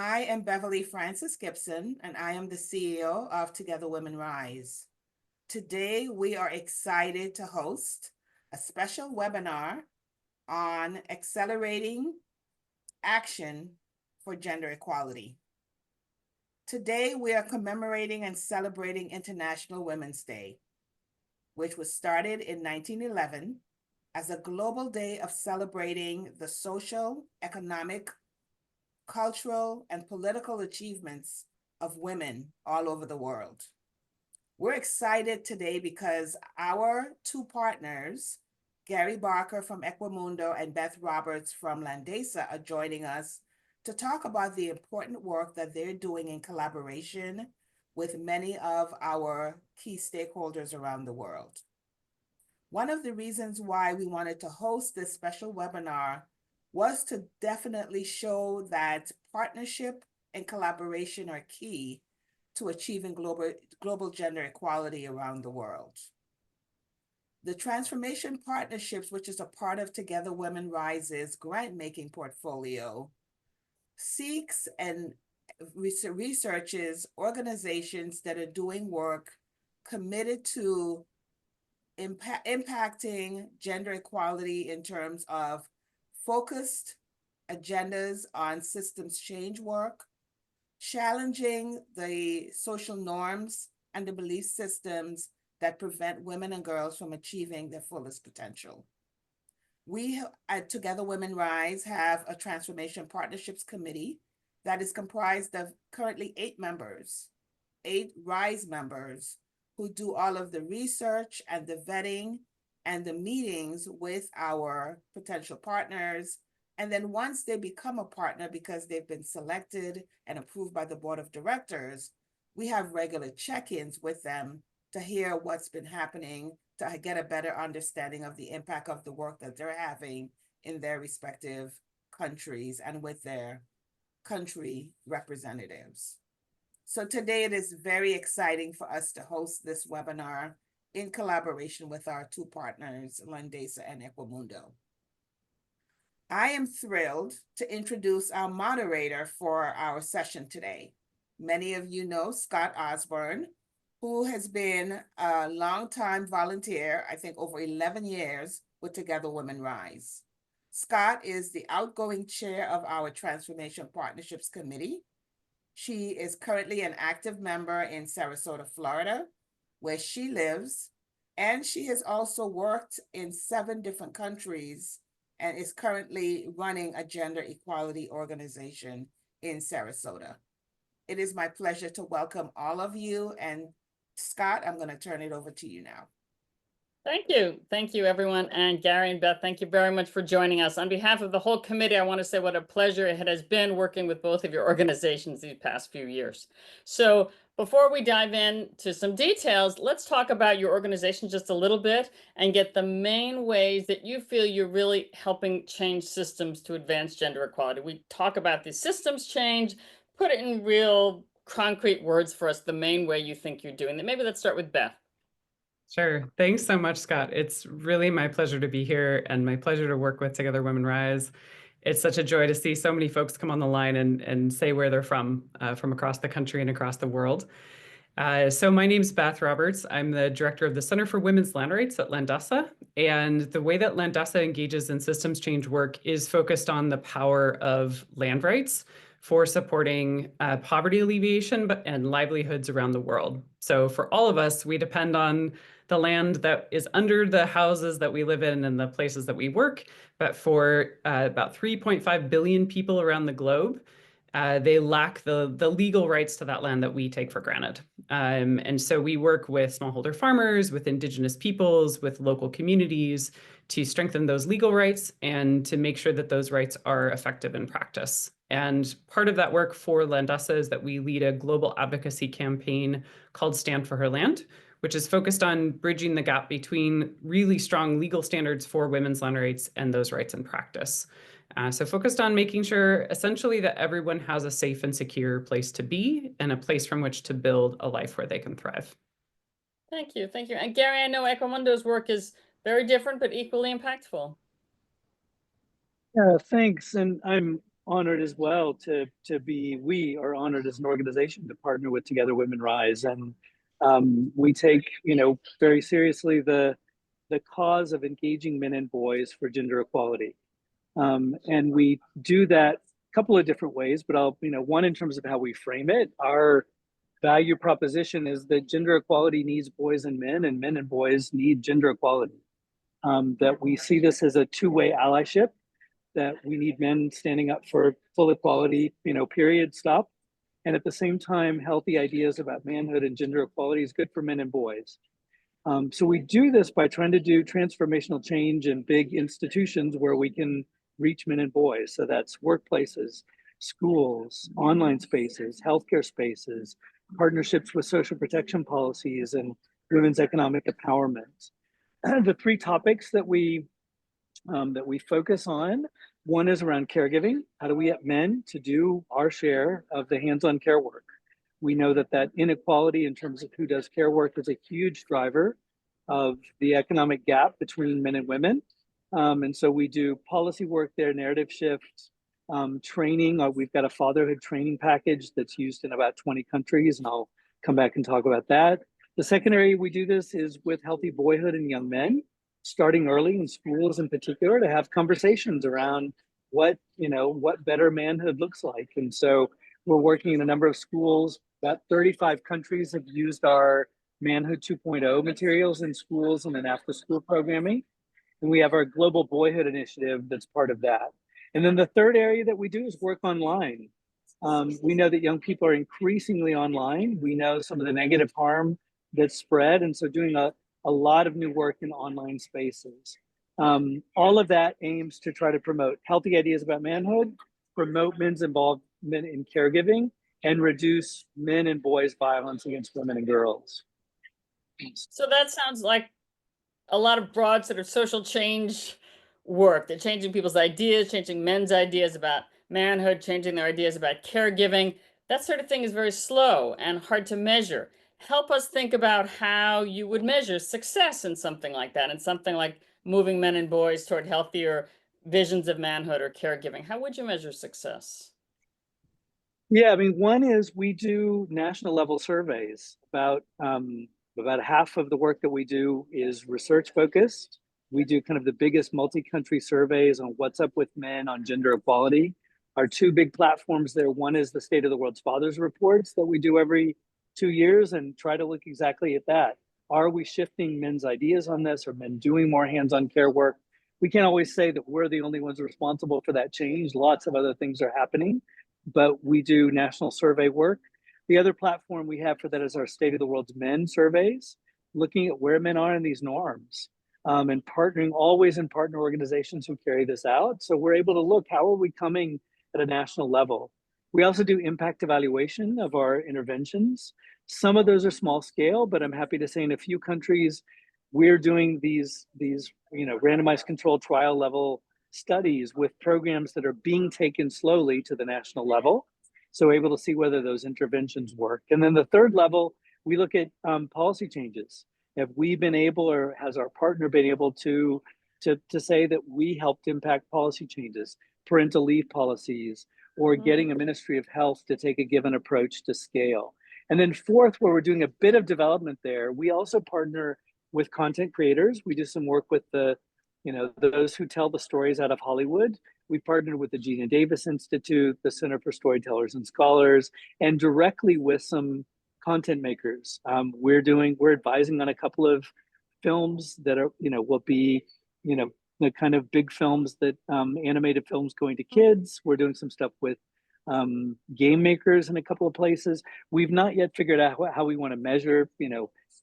I am Beverley Francis-Gibson, and I am the CEO of Together Women Rise. Today, we are excited to host a special webinar on accelerating action for gender equality. Today, we are commemorating and celebrating International Women's Day, which was started in 1911 as a global day of celebrating the social, economic, cultural, and political achievements of women all over the world. We're excited today because our two partners, Gary Barker from Equimundo and Beth Roberts from Landesa, are joining us to talk about the important work that they're doing in collaboration with many of our key stakeholders around the world. One of the reasons why we wanted to host this special webinar was to definitely show that partnership and collaboration are key to achieving global gender equality around the world. The Transformation Partnerships, which is a part of Together Women Rise's grant-making portfolio, seeks and researches organizations that are doing work committed to impacting gender equality in terms of focused agendas on systems change work, challenging the social norms and the belief systems that prevent women and girls from achieving their fullest potential. We at Together Women Rise have a Transformation Partnerships Committee that is comprised of currently 8 Rise members who do all of the research and the vetting and the meetings with our potential partners. And then once they become a partner because they've been selected and approved by the board of directors, we have regular check-ins with them to hear what's been happening, to get a better understanding of the impact of the work that they're having in their respective countries and with their country representatives. So today it is very exciting for us to host this webinar in collaboration with our two partners, Landesa and Equimundo. I am thrilled to introduce our moderator for our session today. Many of you know Scott Osborne, who has been a longtime volunteer, I think over 11 years, with Together Women Rise. Scott is the outgoing chair of our Transformation Partnerships Committee. She is currently an active member in Sarasota, Florida, where she lives, and she has also worked in 7 different countries and is currently running a gender equality organization in Sarasota. It is my pleasure to welcome all of you, and Scott, I'm going to turn it over to you now. Thank you. Thank you, everyone. And Gary and Beth, thank you very much for joining us. On behalf of the whole committee, I want to say what a pleasure it has been working with both of your organizations these past few years. So before we dive into some details, let's talk about your organization just a little bit and get the main ways that you feel you're really helping change systems to advance gender equality. We talk about the systems change, put it in real concrete words for us, the main way you think you're doing that. Maybe let's start with Beth. Sure. Thanks so much, Scott. It's really my pleasure to be here and my pleasure to work with Together Women Rise. It's such a joy to see so many folks come on the line and say where they're from across the country and across the world. So my name's Beth Roberts. I'm the director of the Center for Women's Land Rights at Landesa. And the way that Landesa engages in systems change work is focused on the power of land rights for supporting poverty alleviation and livelihoods around the world. So for all of us, we depend on the land that is under the houses that we live in and the places that we work. But for about 3.5 billion people around the globe, they lack the legal rights to that land that we take for granted. And so we work with smallholder farmers, with indigenous peoples, with local communities to strengthen those legal rights and to make sure that those rights are effective in practice. And part of that work for Landesa is that we lead a global advocacy campaign called Stand for Her Land, which is focused on bridging the gap between really strong legal standards for women's land rights and those rights in practice. So focused on making sure essentially that everyone has a safe and secure place to be and a place from which to build a life where they can thrive. Thank you. Thank you. And Gary, I know Equimundo's work is very different, but equally impactful. Yeah, thanks. And I'm honored as well we are honored as an organization to partner with Together Women Rise. And we take, very seriously the cause of engaging men and boys for gender equality. And we do that a couple of different ways, but one in terms of how we frame it. Our value proposition is that gender equality needs boys and men and boys need gender equality. That we see this as a two-way allyship, that we need men standing up for full equality, period, stop. And at the same time, healthy ideas about manhood and gender equality is good for men and boys. So we do this by trying to do transformational change in big institutions where we can reach men and boys. So that's workplaces, schools, online spaces, healthcare spaces, partnerships with social protection policies, and women's economic empowerment. The three topics that we focus on, one is around caregiving. How do we get men to do our share of the hands-on care work? We know that inequality in terms of who does care work is a huge driver of the economic gap between men and women. And so we do policy work there, narrative shift, training. We've got a fatherhood training package that's used in about 20 countries, and I'll come back and talk about that. The second area we do this is with healthy boyhood and young men, starting early in schools in particular, to have conversations around what better manhood looks like. And so we're working in a number of schools. About 35 countries have used our Manhood 2.0 materials in schools and in after-school programming. And we have our Global Boyhood Initiative that's part of that. And then the third area that we do is work online. We know that young people are increasingly online. We know some of the negative harm that's spread. And so doing a lot of new work in online spaces. All of that aims to try to promote healthy ideas about manhood, promote men's involvement in caregiving, and reduce men and boys' violence against women and girls. So that sounds like a lot of broad sort of social change work. They're changing people's ideas, changing men's ideas about manhood, changing their ideas about caregiving. That sort of thing is very slow and hard to measure. Help us think about how you would measure success in something like that, and something like moving men and boys toward healthier visions of manhood or caregiving. How would you measure success? Yeah, I mean, one is we do national level surveys. About half of the work that we do is research focused. We do kind of the biggest multi-country surveys on what's up with men on gender equality. Our two big platforms there, one is the State of the World's Fathers reports that we do every 2 years and try to look exactly at that. Are we shifting men's ideas on this? Are men doing more hands-on care work? We can't always say that we're the only ones responsible for that change. Lots of other things are happening, but we do national survey work. The other platform we have for that is our State of the World's Men surveys, looking at where men are in these norms, and partnering always in partner organizations who carry this out. So we're able to look, how are we coming at a national level? We also do impact evaluation of our interventions. Some of those are small scale, but I'm happy to say in a few countries, we're doing these randomized controlled trial level studies with programs that are being taken slowly to the national level. So able to see whether those interventions work. And then the third level, we look at policy changes. Have we been able, or has our partner been able to say that we helped impact policy changes, parental leave policies, or getting a Ministry of Health to take a given approach to scale? And then fourth, where we're doing a bit of development there, we also partner with content creators. We do some work with those who tell the stories out of Hollywood. We partnered with the Gina Davis Institute, the Center for Storytellers and Scholars, and directly with some content makers. We're advising on a couple of films that are, will be, the kind of big films that animated films going to kids. We're doing some stuff with game makers in a couple of places. We've not yet figured out how we want to measure,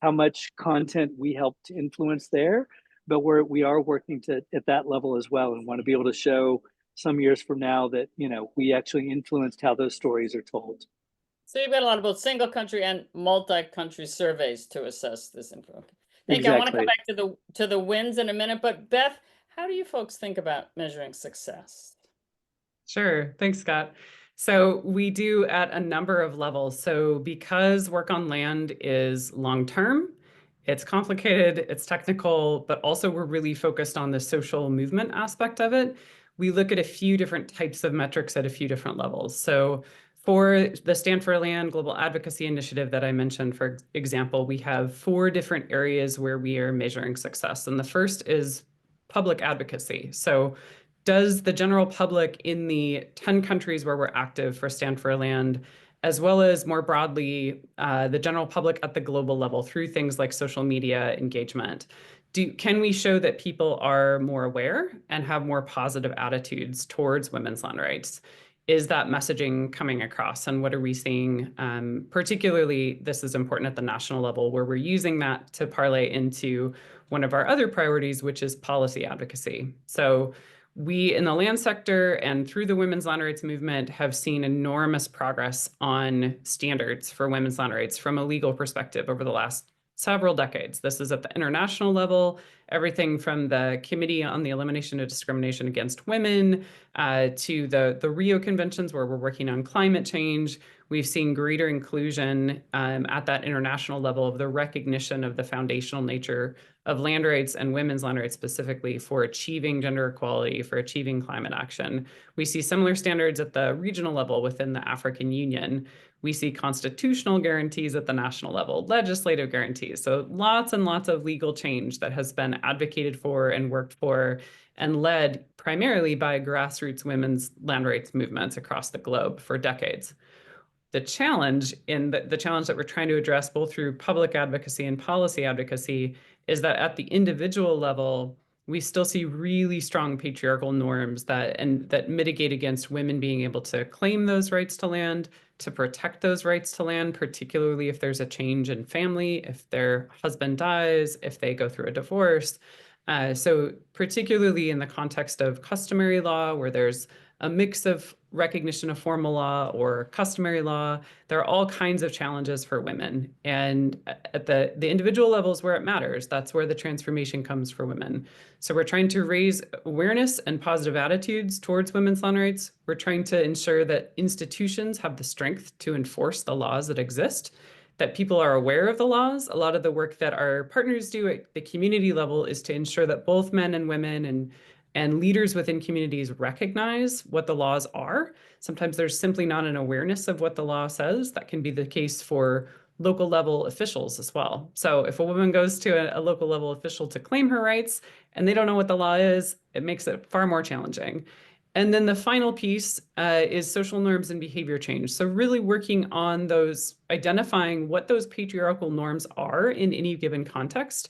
how much content we help to influence there, but we are working at that level as well, and want to be able to show some years from now that, we actually influenced how those stories are told. So you've got a lot of both single country and multi-country surveys to assess this info. Thank Exactly. you. I want to come back to the wins in a minute, but Beth, how do you folks think about measuring success? Sure. Thanks, Scott. So we do at a number of levels. So because work on land is long-term, it's complicated, it's technical, but also we're really focused on the social movement aspect of it. we look at a few different types of metrics at a few different levels. So for the Stand for Land Global Advocacy Initiative that I mentioned, for example, we have 4 different areas where we are measuring success. And the first is public advocacy. So does the general public in the 10 countries where we're active for Stand for Land, as well as more broadly, the general public at the global level through things like social media engagement, can we show that people are more aware and have more positive attitudes towards women's land rights? Is that messaging coming across? And what are we seeing? Particularly, this is important at the national level, where we're using that to parlay into one of our other priorities, which is policy advocacy. So we in the land sector and through the women's land rights movement have seen enormous progress on standards for women's land rights from a legal perspective over the last several decades. This is at the international level, everything from the Committee on the Elimination of Discrimination Against Women to the Rio Conventions, where we're working on climate change. We've seen greater inclusion at that international level of the recognition of the foundational nature of land rights and women's land rights specifically for achieving gender equality, for achieving climate action. We see similar standards at the regional level within the African Union. We see constitutional guarantees at the national level, legislative guarantees. So lots and lots of legal change that has been advocated for and worked for and led primarily by grassroots women's land rights movements across the globe for decades. The challenge the challenge that we're trying to address both through public advocacy and policy advocacy is that at the individual level, we still see really strong patriarchal norms that mitigate against women being able to claim those rights to land, to protect those rights to land, particularly if there's a change in family, if their husband dies, if they go through a divorce. So particularly in the context of customary law, where there's a mix of recognition of formal law or customary law, there are all kinds of challenges for women. And at the individual levels where it matters, that's where the transformation comes for women. So we're trying to raise awareness and positive attitudes towards women's land rights. We're trying to ensure that institutions have the strength to enforce the laws that exist, that people are aware of the laws. A lot of the work that our partners do at the community level is to ensure that both men and women and leaders within communities recognize what the laws are. Sometimes there's simply not an awareness of what the law says. That can be the case for local level officials as well. So if a woman goes to a local level official to claim her rights and they don't know what the law is, it makes it far more challenging. And then the final piece is social norms and behavior change. So really working on those, identifying what those patriarchal norms are in any given context.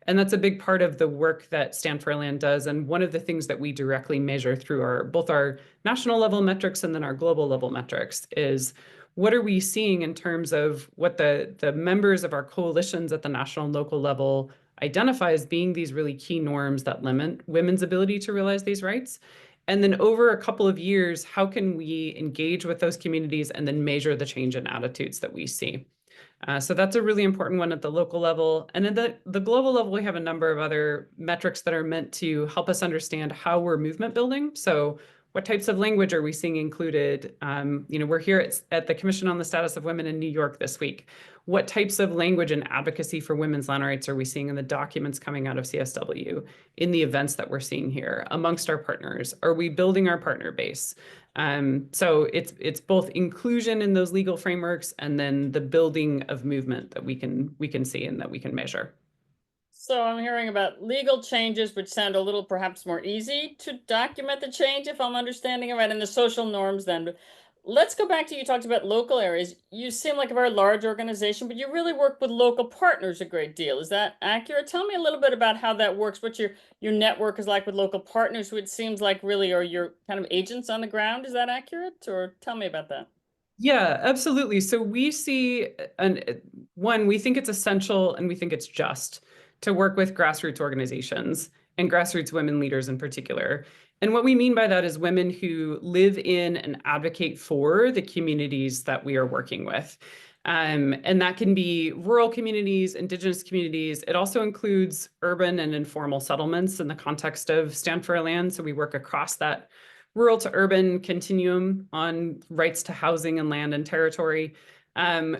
And that's a big part of the work that Stand for Land does. And one of the things that we directly measure through both our national level metrics and then our global level metrics is what are we seeing in terms of what the members of our coalitions at the national and local level identify as being these really key norms that limit women's ability to realize these rights. And then over a couple of years, how can we engage with those communities and then measure the change in attitudes that we see? So that's a really important one at the local level. And at the global level, we have a number of other metrics that are meant to help us understand how we're movement building. So what types of language are we seeing included? We're here at the Commission on the Status of Women in New York this week. What types of language and advocacy for women's land rights are we seeing in the documents coming out of CSW, in the events that we're seeing here amongst our partners? Are we building our partner base? So it's both inclusion in those legal frameworks and then the building of movement that we can see and that we can measure. So I'm hearing about legal changes, which sound a little perhaps more easy to document the change, if I'm understanding it right, and the social norms then. But let's go back to, you talked about local areas. You seem like a very large organization, but you really work with local partners a great deal. Is that accurate? Tell me a little bit about how that works, what your network is like with local partners, who it seems like really are your kind of agents on the ground. Is that accurate? Or tell me about that. Yeah, absolutely. So we see, we think it's essential and we think it's just to work with grassroots organizations and grassroots women leaders in particular. And what we mean by that is women who live in and advocate for the communities that we are working with. And that can be rural communities, indigenous communities. It also includes urban and informal settlements in the context of Stand for Land. So we work across that rural to urban continuum on rights to housing and land and territory.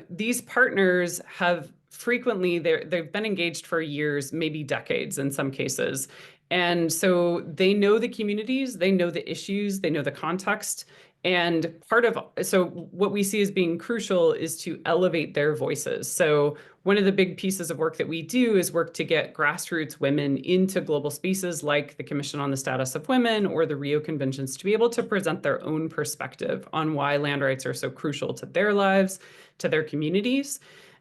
These partners have frequently, they've been engaged for years, maybe decades in some cases. And so they know the communities, they know the issues, they know the context. And so what we see as being crucial is to elevate their voices. So one of the big pieces of work that we do is work to get grassroots women into global spaces like the Commission on the Status of Women or the Rio Conventions to be able to present their own perspective on why land rights are so crucial to their lives, to their communities.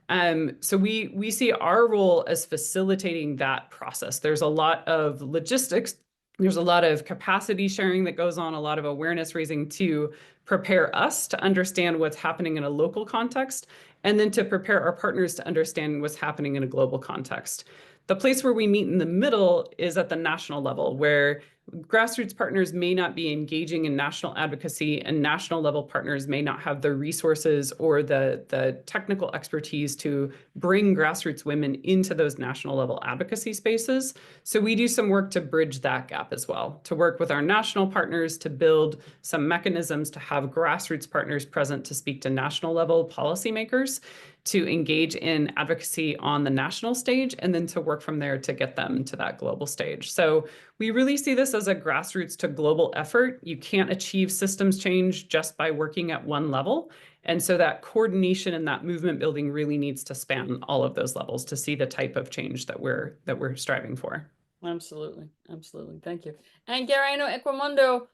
So we see our role as facilitating that process. There's a lot of logistics, there's a lot of capacity sharing that goes on, a lot of awareness raising to prepare us to understand what's happening in a local context, and then to prepare our partners to understand what's happening in a global context. The place where we meet in the middle is at the national level, where grassroots partners may not be engaging in national advocacy, and national level partners may not have the resources or the technical expertise to bring grassroots women into those national level advocacy spaces. So we do some work to bridge that gap as well, to work with our national partners to build some mechanisms to have grassroots partners present to speak to national level policymakers, to engage in advocacy on the national stage, and then to work from there to get them to that global stage. So we really see this as a grassroots to global effort. You can't achieve systems change just by working at one level. And so that coordination and that movement building really needs to span all of those levels to see the type of change that we're striving for. Absolutely. Absolutely. Thank you. And Gary, I know Equimundo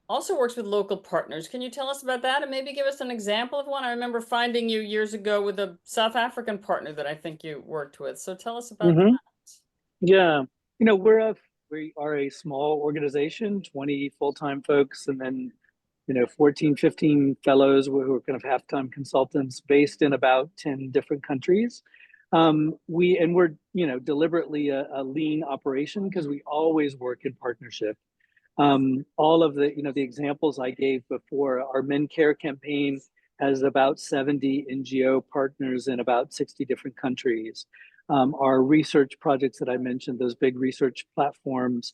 also works with local partners. Can you tell us about that and maybe give us an example of one? I remember finding you years ago with a South African partner that I think you worked with. So tell us about that. Yeah, we are a small organization, 20 full-time folks, and then 14, 15 fellows who are kind of half-time consultants based in about 10 different countries. We're deliberately a lean operation because we always work in partnership. All of the examples I gave before, our Men Care campaign has about 70 NGO partners in about 60 different countries. Our research projects that I mentioned, those big research platforms,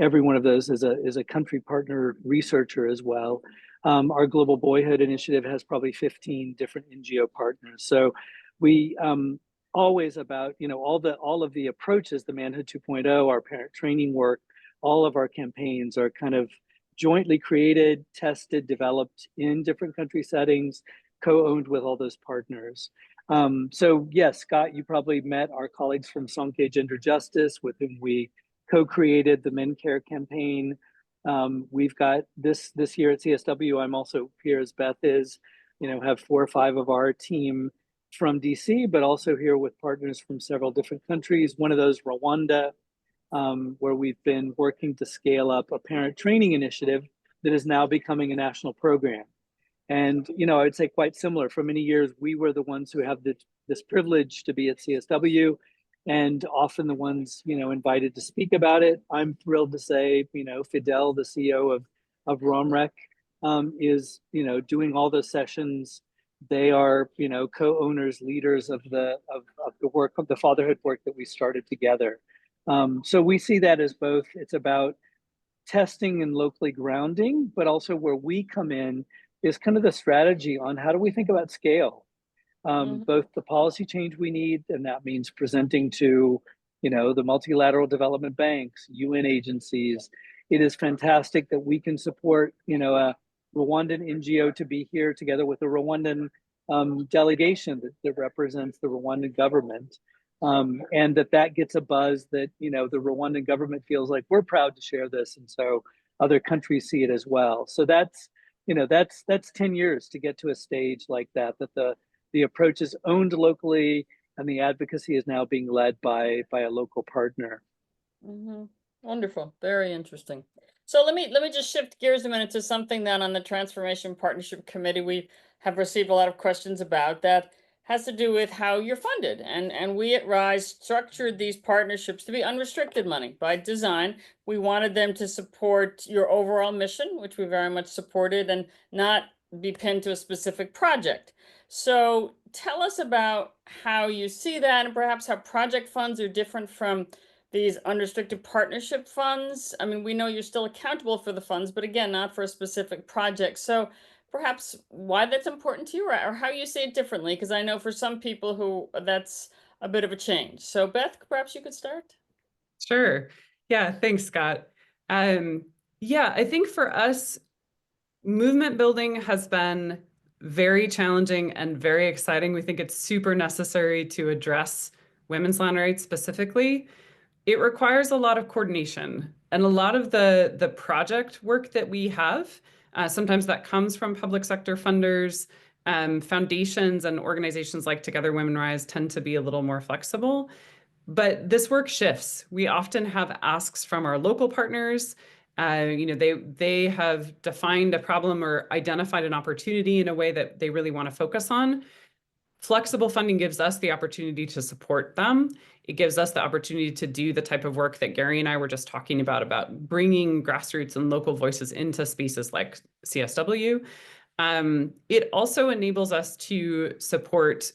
every one of those is a country partner researcher as well. Our Global Boyhood Initiative has probably 15 different NGO partners. So we always about all of the approaches, the Manhood 2.0, our parent training work, all of our campaigns are kind of jointly created, tested, developed in different country settings, co-owned with all those partners. So yes, Scott, you probably met our colleagues from Sonke Gender Justice, with whom we co-created the Men Care campaign. We've got this year at CSW, I'm also here as Beth is, have 4 or 5 of our team from DC, but also here with partners from several different countries. One of those, Rwanda, where we've been working to scale up a parent training initiative that is now becoming a national program. And, I would say quite similar. For many years, we were the ones who have this privilege to be at CSW, and often the ones, invited to speak about it. I'm thrilled to say, Fidel, the CEO of ROMREC, is, doing all those sessions. They are, co-owners, leaders of the work, of the fatherhood work that we started together. So we see that as both, it's about testing and locally grounding, but also where we come in is kind of the strategy on how do we think about scale, both the policy change we need, and that means presenting to, the multilateral development banks, UN agencies. It is fantastic that we can support, a Rwandan NGO to be here together with a Rwandan delegation that represents the Rwandan government. And that gets a buzz that, the Rwandan government feels like we're proud to share this. And so other countries see it as well. So that's 10 years to get to a stage like that the approach is owned locally and the advocacy is now being led by a local partner. Wonderful. Very interesting. So let me just shift gears a minute to something that on the Transformation Partnership Committee we have received a lot of questions about, that has to do with how you're funded. And we at RISE structured these partnerships to be unrestricted money by design. We wanted them to support your overall mission, which we very much supported, and not be pinned to a specific project. So tell us about how you see that, and perhaps how project funds are different from these unrestricted partnership funds. I mean, we know you're still accountable for the funds, but again, not for a specific project. So perhaps why that's important to you, or how you see it differently, because I know for some people that's a bit of a change. So Beth, perhaps you could start. Sure. Yeah, thanks, Scott. Yeah, I think for us, movement building has been very challenging and very exciting. We think it's super necessary to address women's land rights specifically. It requires a lot of coordination and a lot of the project work that we have. Sometimes that comes from public sector funders. Foundations and organizations like Together Women Rise tend to be a little more flexible. But this work shifts. We often have asks from our local partners. They have defined a problem or identified an opportunity in a way that they really want to focus on. Flexible funding gives us the opportunity to support them. It gives us the opportunity to do the type of work that Gary and I were just talking about bringing grassroots and local voices into spaces like CSW. It also enables us to support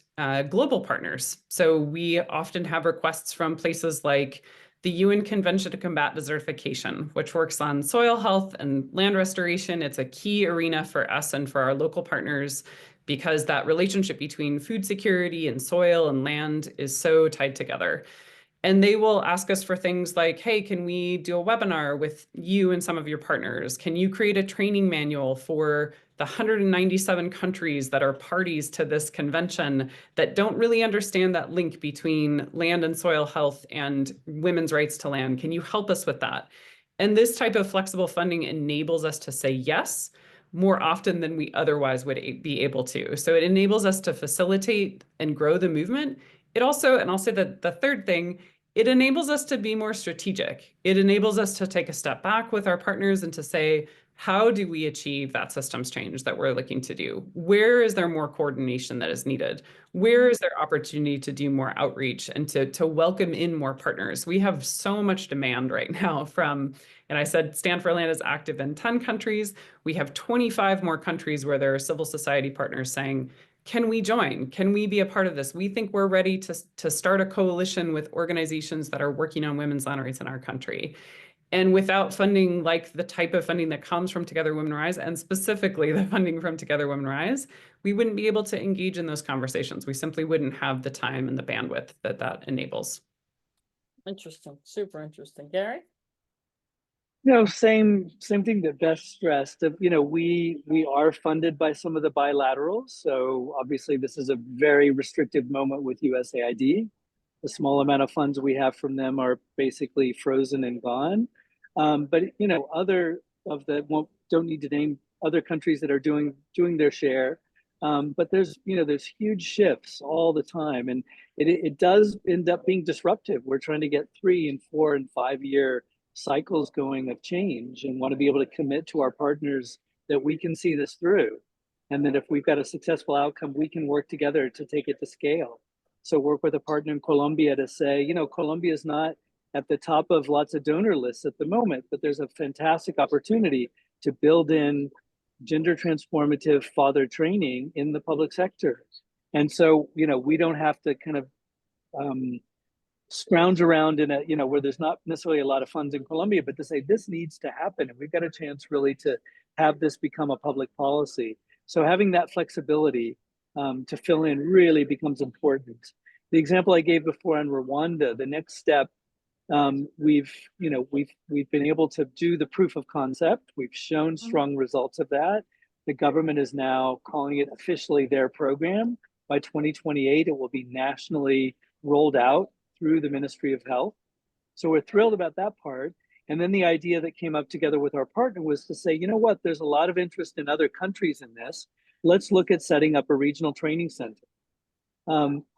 global partners. So we often have requests from places like the UN Convention to Combat Desertification, which works on soil health and land restoration. It's a key arena for us and for our local partners because that relationship between food security and soil and land is so tied together. And they will ask us for things like, hey, can we do a webinar with you and some of your partners? Can you create a training manual for the 197 countries that are parties to this convention that don't really understand that link between land and soil health and women's rights to land? Can you help us with that? And this type of flexible funding enables us to say yes more often than we otherwise would be able to. So it enables us to facilitate and grow the movement. It also, and I'll say that the third thing, it enables us to be more strategic. It enables us to take a step back with our partners and to say, how do we achieve that systems change that we're looking to do? Where is there more coordination that is needed? Where is there opportunity to do more outreach and to welcome in more partners? We have so much demand right now from, and I said Stand for Land is active in 10 countries. We have 25 more countries where there are civil society partners saying, can we join? Can we be a part of this? We think we're ready to start a coalition with organizations that are working on women's land rights in our country. And without funding like the type of funding that comes from Together Women Rise, and specifically the funding from Together Women Rise, we wouldn't be able to engage in those conversations. We simply wouldn't have the time and the bandwidth that enables. Interesting, super interesting. Gary? Same thing that Beth stressed. We are funded by some of the bilaterals. So obviously this is a very restrictive moment with USAID. The small amount of funds we have from them are basically frozen and gone. But other of the don't need to name other countries that are doing their share. But there's huge shifts all the time, and it does end up being disruptive. We're trying to get 3 and 4 and 5 year cycles going of change and want to be able to commit to our partners that we can see this through. And that if we've got a successful outcome, we can work together to take it to scale. So work with a partner in Colombia to say, Colombia is not at the top of lots of donor lists at the moment, but there's a fantastic opportunity to build in gender transformative father training in the public sector. And so, we don't have to kind of scrounge around in where there's not necessarily a lot of funds in Colombia, but to say this needs to happen. And we've got a chance really to have this become a public policy. So having that flexibility to fill in really becomes important. The example I gave before on Rwanda, the next step, we've been able to do the proof of concept. We've shown strong results of that. The government is now calling it officially their program. By 2028, it will be nationally rolled out through the Ministry of Health. So we're thrilled about that part. And then the idea that came up together with our partner was to say, there's a lot of interest in other countries in this. Let's look at setting up a regional training center.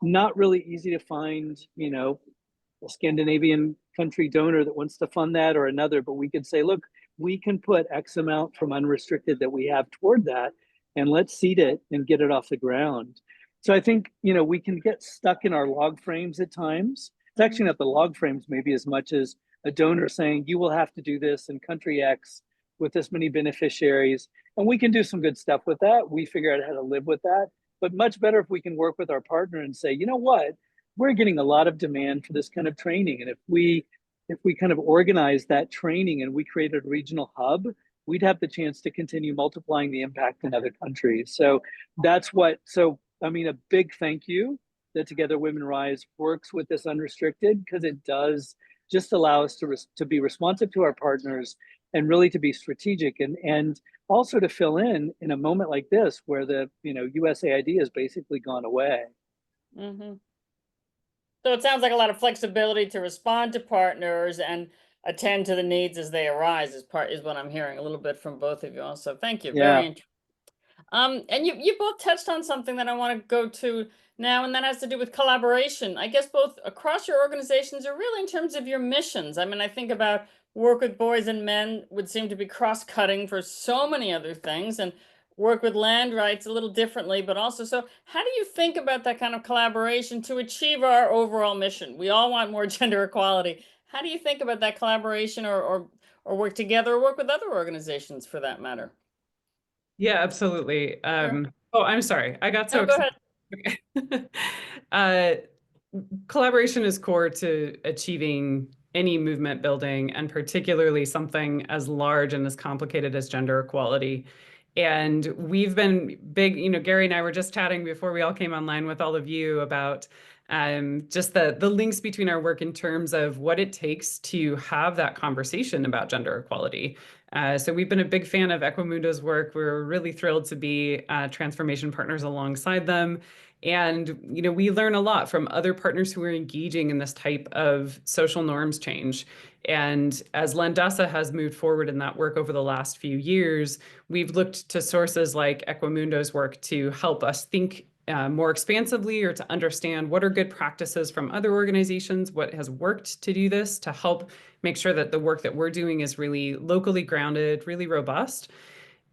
Not really easy to find, a Scandinavian country donor that wants to fund that or another, but we could say, look, we can put X amount from unrestricted that we have toward that, and let's seed it and get it off the ground. So I think, we can get stuck in our log frames at times. It's actually not the log frames maybe as much as a donor saying, you will have to do this in country X with this many beneficiaries. And we can do some good stuff with that. We figure out how to live with that. But much better if we can work with our partner and say, we're getting a lot of demand for this kind of training. And if we kind of organize that training and we created a regional hub, we'd have the chance to continue multiplying the impact in other countries. So a big thank you that Together Women Rise works with this unrestricted, because it does just allow us to be responsive to our partners and really to be strategic and also to fill in a moment like this where the USAID has basically gone away. Mm-hmm. So it sounds like a lot of flexibility to respond to partners and attend to the needs as they arise is what I'm hearing a little bit from both of you also. Thank you. Yeah. Very interesting. And you both touched on something that I want to go to now, and that has to do with collaboration. I guess both across your organizations or really in terms of your missions. I mean, I think about work with boys and men would seem to be cross-cutting for so many other things, and work with land rights a little differently, but also, so how do you think about that kind of collaboration to achieve our overall mission? We all want more gender equality. How do you think about that collaboration or work together or work with other organizations for that matter? Yeah, absolutely. Sure. Oh, I'm sorry. I got so No, go ahead. excited. Okay. Collaboration is core to achieving any movement building, and particularly something as large and as complicated as gender equality. And we've been big, Gary and I were just chatting before we all came online with all of you about just the links between our work in terms of what it takes to have that conversation about gender equality. So we've been a big fan of Equimundo's work. We're really thrilled to be transformation partners alongside them. And we learn a lot from other partners who are engaging in this type of social norms change. And as Landesa has moved forward in that work over the last few years, we've looked to sources like Equimundo's work to help us think more expansively, or to understand what are good practices from other organizations, what has worked to do this, to help make sure that the work that we're doing is really locally grounded, really robust.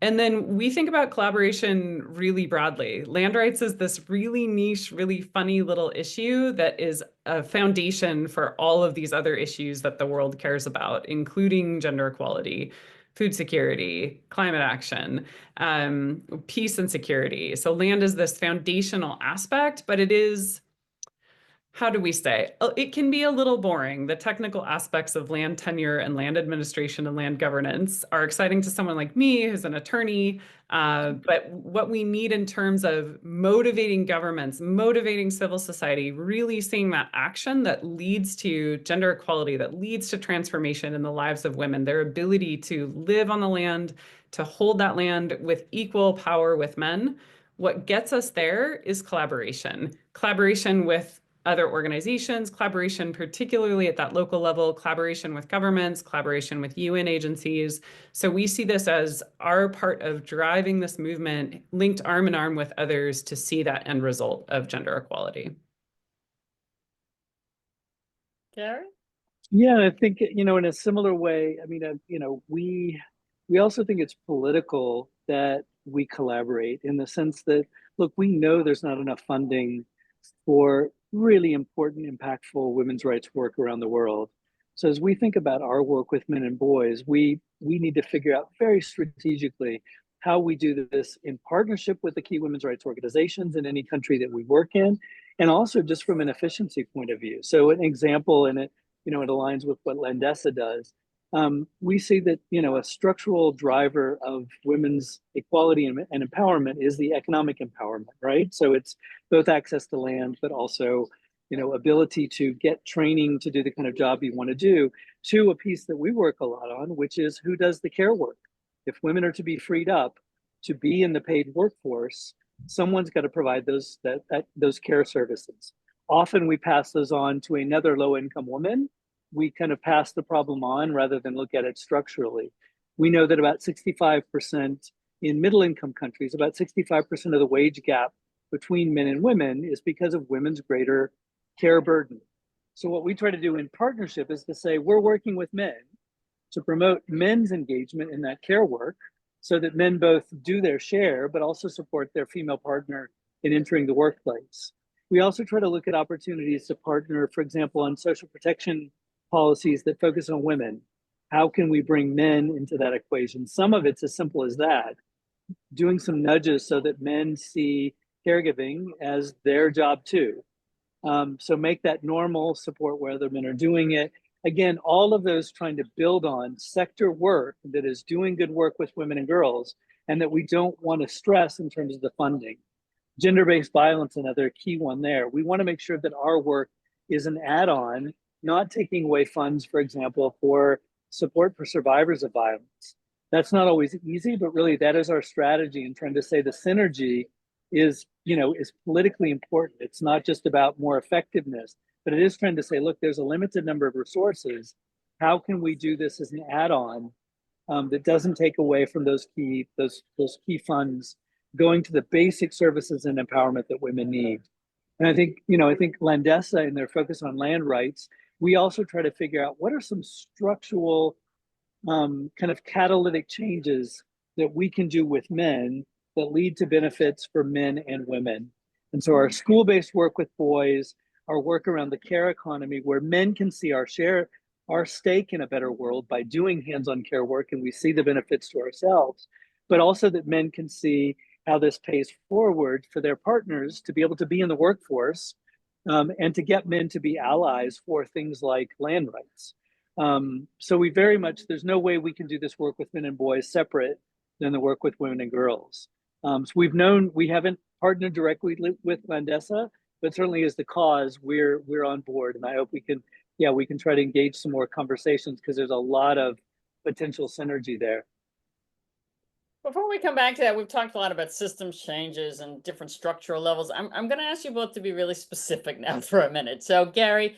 And then we think about collaboration really broadly. Land rights is this really niche, really funny little issue that is a foundation for all of these other issues that the world cares about, including gender equality, food security, climate action, peace and security. So land is this foundational aspect, but it is, how do we say? It can be a little boring. The technical aspects of land tenure and land administration and land governance are exciting to someone like me, who's an attorney. But what we need in terms of motivating governments, motivating civil society, really seeing that action that leads to gender equality, that leads to transformation in the lives of women, their ability to live on the land, to hold that land with equal power with men. What gets us there is collaboration. Collaboration with other organizations, collaboration particularly at that local level, collaboration with governments, collaboration with UN agencies. So we see this as our part of driving this movement, linked arm in arm with others to see that end result of gender equality. Gary? Yeah, I think, in a similar way, I mean, we also think it's political that we collaborate, in the sense that, look, we know there's not enough funding for really important, impactful women's rights work around the world. So as we think about our work with men and boys, we need to figure out very strategically how we do this in partnership with the key women's rights organizations in any country that we work in, and also just from an efficiency point of view. So an example, and it aligns with what Landesa does. We see that a structural driver of women's equality and empowerment is the economic empowerment, right? So it's both access to land, but also ability to get training to do the kind of job you want to do. To a piece that we work a lot on, which is who does the care work. If women are to be freed up to be in the paid workforce, someone's got to provide those care services. Often we pass those on to another low-income woman. We kind of pass the problem on rather than look at it structurally. We know that about 65% in middle-income countries, about 65% of the wage gap between men and women is because of women's greater care burden. So what we try to do in partnership is to say, we're working with men to promote men's engagement in that care work, so that men both do their share, but also support their female partner in entering the workplace. We also try to look at opportunities to partner, for example, on social protection policies that focus on women. How can we bring men into that equation? Some of it's as simple as that, doing some nudges so that men see caregiving as their job too. So make that normal, support where other men are doing it. Again, all of those trying to build on sector work that is doing good work with women and girls, and that we don't want to stress in terms of the funding. Gender-based violence, another key one there. We want to make sure that our work is an add-on not taking away funds, for example, for support for survivors of violence. That's not always easy, but really that is our strategy in trying to say the synergy is, is politically important. It's not just about more effectiveness, but it is trying to say, look, there's a limited number of resources. How can we do this as an add-on that doesn't take away from those key funds going to the basic services and empowerment that women need? And I think Landesa, in their focus on land rights, we also try to figure out what are some structural kind of catalytic changes that we can do with men that lead to benefits for men and women. And so our school-based work with boys, our work around the care economy, where men can see our stake in a better world by doing hands-on care work, and we see the benefits to ourselves, but also that men can see how this pays forward for their partners to be able to be in the workforce, and to get men to be allies for things like land rights. So we very much, there's no way we can do this work with men and boys separate than the work with women and girls. So we haven't partnered directly with Landesa, but certainly as the cause, we're on board. And I hope we can try to engage some more conversations, because there's a lot of potential synergy there. Before we come back to that, we've talked a lot about systems changes and different structural levels. I'm going to ask you both to be really specific now for a minute. So Gary,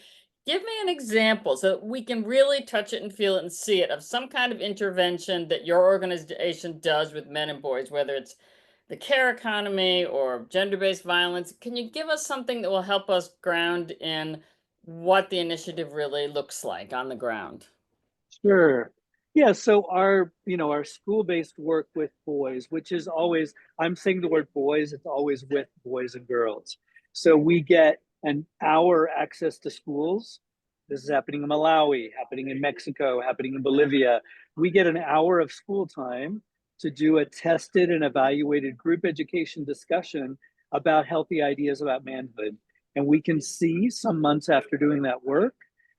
give me an example so we can really touch it and feel it and see it of some kind of intervention that your organization does with men and boys, whether it's the care economy or gender-based violence. Can you give us something that will help us ground in what the initiative really looks like on the ground? Sure. Yeah, so our school-based work with boys, which is always, I'm saying the word boys, it's always with boys and girls. So we get an hour access to schools. This is happening in Malawi, happening in Mexico, happening in Bolivia. We get an hour of school time to do a tested and evaluated group education discussion about healthy ideas about manhood. And we can see some months after doing that work,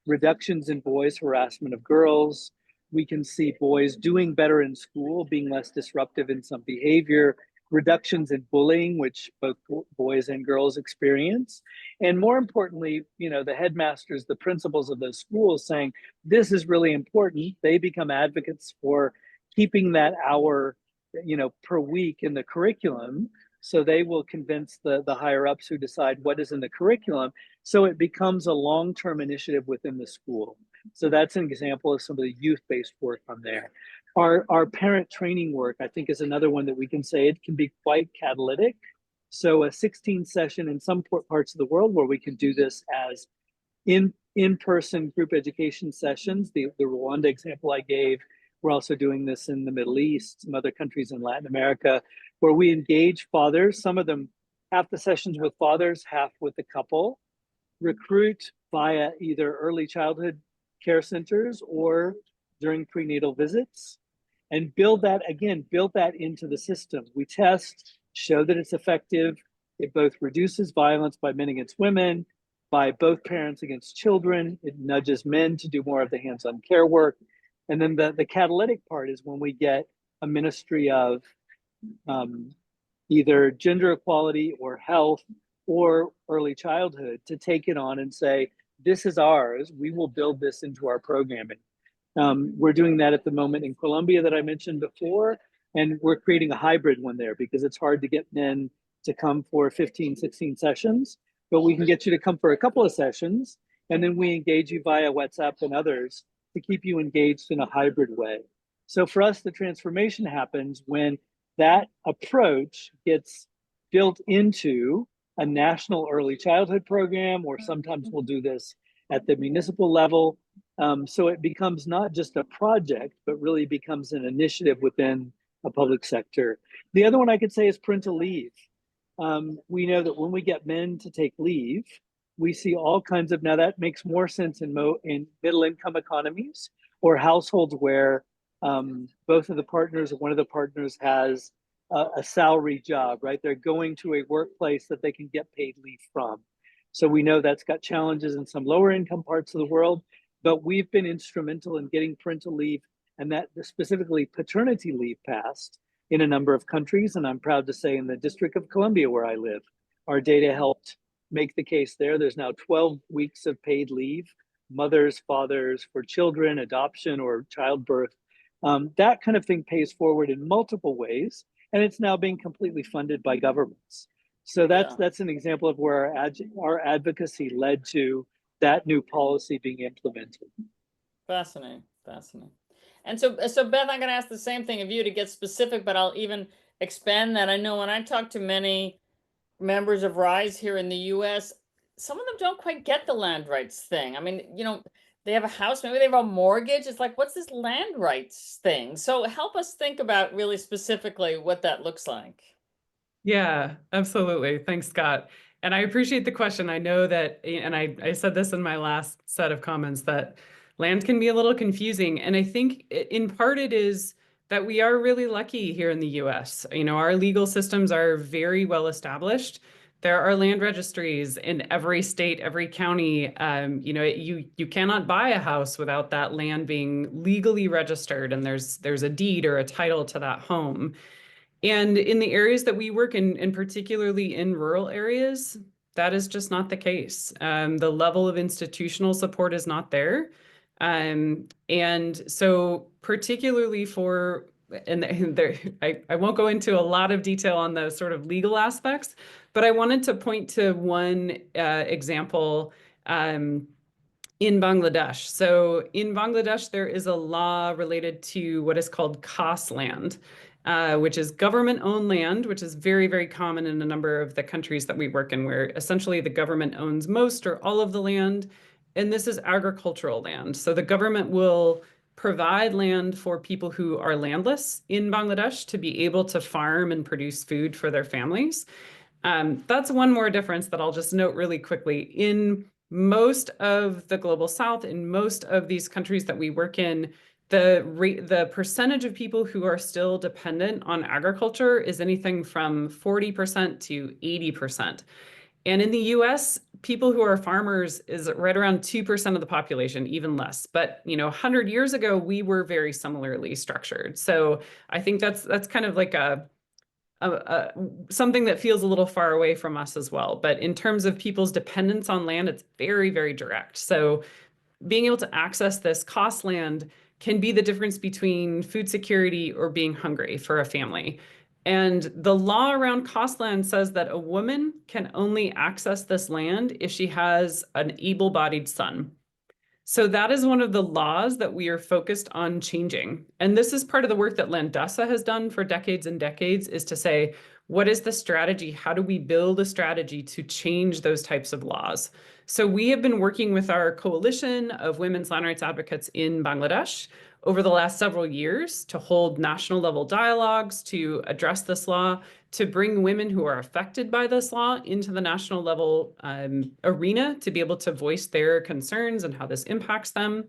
reductions in boys' harassment of girls. We can see boys doing better in school, being less disruptive in some behavior, reductions in bullying, which both boys and girls experience. And more importantly, the headmasters, the principals of those schools saying, this is really important. They become advocates for keeping that hour, per week in the curriculum. So they will convince the higher ups who decide what is in the curriculum. So it becomes a long-term initiative within the school. So that's an example of some of the youth-based work on there. Our parent training work, I think, is another one that we can say it can be quite catalytic. So a 16 session in some parts of the world where we can do this as in-person group education sessions. The Rwanda example I gave, we're also doing this in the Middle East, some other countries in Latin America, where we engage fathers, some of them, half the sessions with fathers, half with the couple, recruit via either early childhood care centers or during prenatal visits, and build that into the system. We test, show that it's effective. It both reduces violence by men against women, by both parents against children. It nudges men to do more of the hands-on care work. And then the catalytic part is when we get a ministry of either gender equality or health or early childhood to take it on and say, this is ours, we will build this into our programming. We're doing that at the moment in Colombia that I mentioned before, and we're creating a hybrid one there because it's hard to get men to come for 15, 16 sessions, but we can get you to come for a couple of sessions, and then we engage you via WhatsApp and others to keep you engaged in a hybrid way. So for us, the transformation happens when that approach gets built into a national early childhood program, or sometimes we'll do this at the municipal level. So it becomes not just a project, but really becomes an initiative within a public sector. The other one I could say is parental leave. We know that when we get men to take leave, we see all kinds of, now that makes more sense in middle income economies or households where both of the partners or one of the partners has a salary job, right? They're going to a workplace that they can get paid leave from. So we know that's got challenges in some lower income parts of the world, but we've been instrumental in getting parental leave and that specifically paternity leave passed in a number of countries. And I'm proud to say in the District of Columbia where I live, our data helped make the case there. There's now 12 weeks of paid leave mothers, fathers, for children, adoption, or childbirth. That kind of thing pays forward in multiple ways, and it's now being completely funded by governments. So that's an example of where our advocacy led to that new policy being implemented. Fascinating, fascinating. And so Beth, I'm going to ask the same thing of you to get specific, but I'll even expand that. I know when I talk to many members of RISE here in the US, some of them don't quite get the land rights thing. I mean, you know, they have a house, maybe they have a mortgage. It's like, what's this land rights thing? So help us think about really specifically what that looks like. Yeah, absolutely. Thanks, Scott. And I appreciate the question. I know that, and I said this in my last set of comments, that land can be a little confusing. And I think in part it is that we are really lucky here in the US. You know, our legal systems are very well established. There are land registries in every state, every county. You know, you cannot buy a house without that land being legally registered, and there's a deed or a title to that home. And in the areas that we work in, and particularly in rural areas, that is just not the case. The level of institutional support is not there. And so particularly for, and there, I won't go into a lot of detail on the sort of legal aspects, but I wanted to point to one example in Bangladesh. So in Bangladesh, there is a law related to what is called khas land, which is government-owned land, which is very, very common in a number of the countries that we work in, where essentially the government owns most or all of the land. And this is agricultural land. So the government will provide land for people who are landless in Bangladesh to be able to farm and produce food for their families. That's one more difference that I'll just note really quickly. In most of the global south, in most of these countries that we work in, the percentage of people who are still dependent on agriculture is anything from 40% to 80%. And in the US, people who are farmers is right around 2% of the population, even less. But, you know, 100 years ago, we were very similarly structured. So I think that's kind of like something that feels a little far away from us as well. But in terms of people's dependence on land, it's very, very direct. So being able to access this khas land can be the difference between food security or being hungry for a family. And the law around khas land says that a woman can only access this land if she has an able-bodied son. So that is one of the laws that we are focused on changing. And this is part of the work that Landesa has done for decades and decades, is to say, what is the strategy? How do we build a strategy to change those types of laws? So we have been working with our coalition of women's land rights advocates in Bangladesh over the last several years to hold national level dialogues to address this law, to bring women who are affected by this law into the national level arena to be able to voice their concerns and how this impacts them.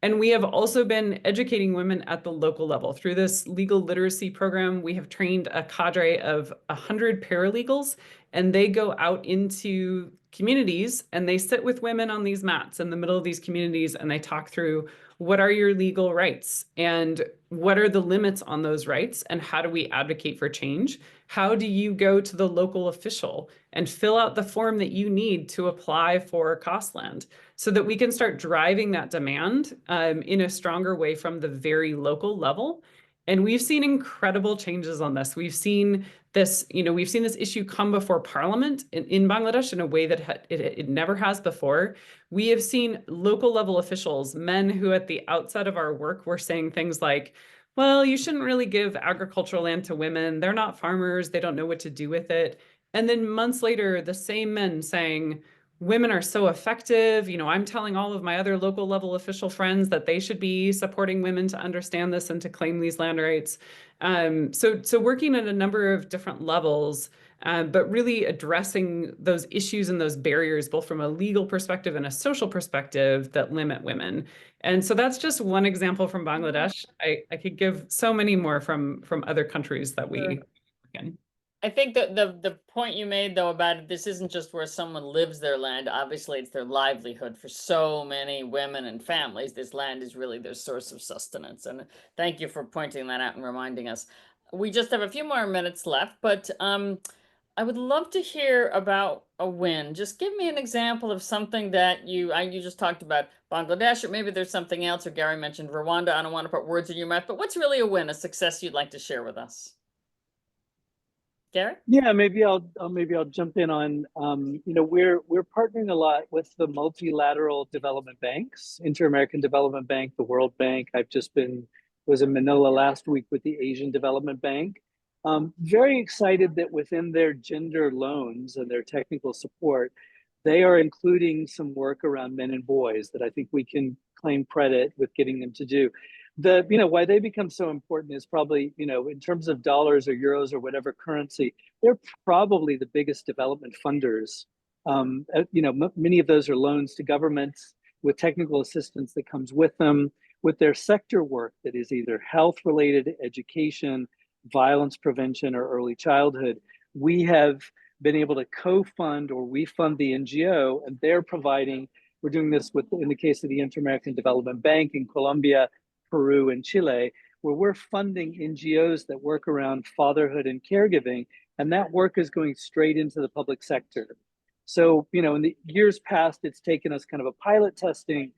And we have also been educating women at the local level. Through this legal literacy program, we have trained a cadre of 100 paralegals, and they go out into communities and they sit with women on these mats in the middle of these communities, and they talk through, what are your legal rights and what are the limits on those rights, and how do we advocate for change? How do you go to the local official and fill out the form that you need to apply for khas land, so that we can start driving that demand in a stronger way from the very local level? And we've seen incredible changes on this. We've seen this, we've seen this issue come before Parliament in Bangladesh in a way that it never has before. We have seen local level officials, men who at the outset of our work were saying things like, well, you shouldn't really give agricultural land to women. They're not farmers. They don't know what to do with it. And then months later, the same men saying, women are so effective. I'm telling all of my other local level official friends that they should be supporting women to understand this and to claim these land rights. So working at a number of different levels, but really addressing those issues and those barriers, both from a legal perspective and a social perspective, that limit women. And so that's just one example from Bangladesh. I could give so many more from other countries that we work in. I think that the point you made, though, about it, this isn't just where someone lives their land. Obviously, it's their livelihood for so many women and families. This land is really their source of sustenance. And thank you for pointing that out and reminding us. We just have a few more minutes left, but I would love to hear about a win. Just give me an example of something that you just talked about Bangladesh, or maybe there's something else, or Gary mentioned Rwanda. I don't want to put words in your mouth, but what's really a win, a success you'd like to share with us? Gary? Yeah, maybe I'll jump in on we're partnering a lot with the multilateral development banks, Inter-American Development Bank, the World Bank. Was in Manila last week with the Asian Development Bank. Very excited that within their gender loans and their technical support, they are including some work around men and boys that I think we can claim credit with getting them to do. Why they become so important is probably, in terms of dollars or euros or whatever currency, they're probably the biggest development funders. Many of those are loans to governments with technical assistance that comes with them, with their sector work that is either health related, education, violence prevention, or early childhood. We have been able to co-fund, or we fund the NGO, and we're doing this in the case of the Inter-American Development Bank in Colombia, Peru, and Chile, where we're funding NGOs that work around fatherhood and caregiving, and that work is going straight into the public sector. So, in the years past, it's taken us kind of a pilot testing,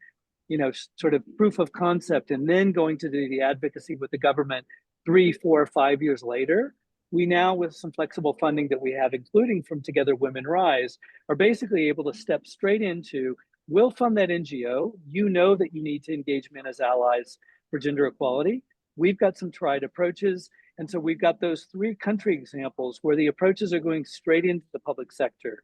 sort of proof of concept, and then going to do the advocacy with the government 3, 4, 5 years later. We now, with some flexible funding that we have, including from Together Women Rise, are basically able to step straight into, we'll fund that NGO. You know that you need to engage men as allies for gender equality. We've got some tried approaches. And so we've got those 3 country examples where the approaches are going straight into the public sector.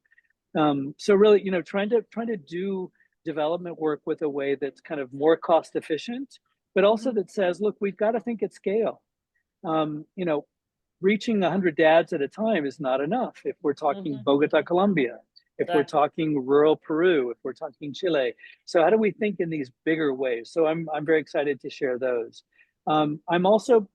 So really, trying to do development work with a way that's kind of more cost efficient, but also that says, look, we've got to think at scale. Reaching 100 dads at a time is not enough. If we're talking Bogota, Colombia, if we're talking rural Peru, if we're talking Chile. So how do we think in these bigger ways? So I'm very excited to share those. I'm also,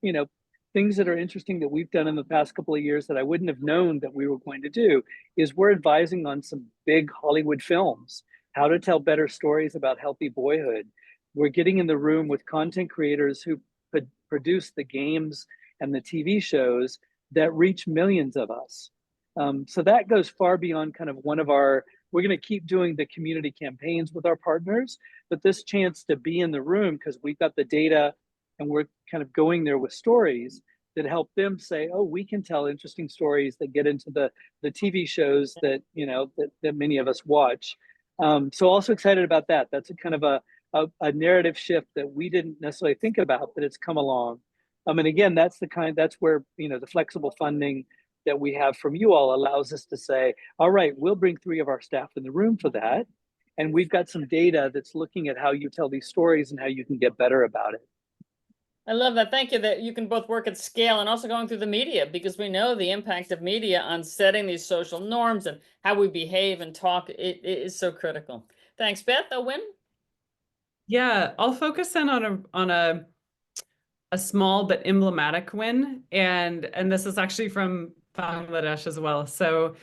things that are interesting that we've done in the past couple of years that I wouldn't have known that we were going to do is we're advising on some big Hollywood films, how to tell better stories about healthy boyhood. We're getting in the room with content creators who produce the games and the TV shows that reach millions of us. So that goes far beyond kind of we're going to keep doing the community campaigns with our partners, but this chance to be in the room because we've got the data and we're kind of going there with stories that help them say, oh, we can tell interesting stories that get into the TV shows that, that many of us watch. So also excited about that. That's a kind of a narrative shift that we didn't necessarily think about, but it's come along. And again, that's where, the flexible funding that we have from you all allows us to say, all right, we'll bring 3 of our staff in the room for that. And we've got some data that's looking at how you tell these stories and how you can get better about it. I love that. Thank you that you can both work at scale and also going through the media, because we know the impact of media on setting these social norms and how we behave and talk. It is so critical. Thanks, Beth. A win? Yeah, I'll focus in on a small but emblematic win, and this is actually from Bangladesh as well. So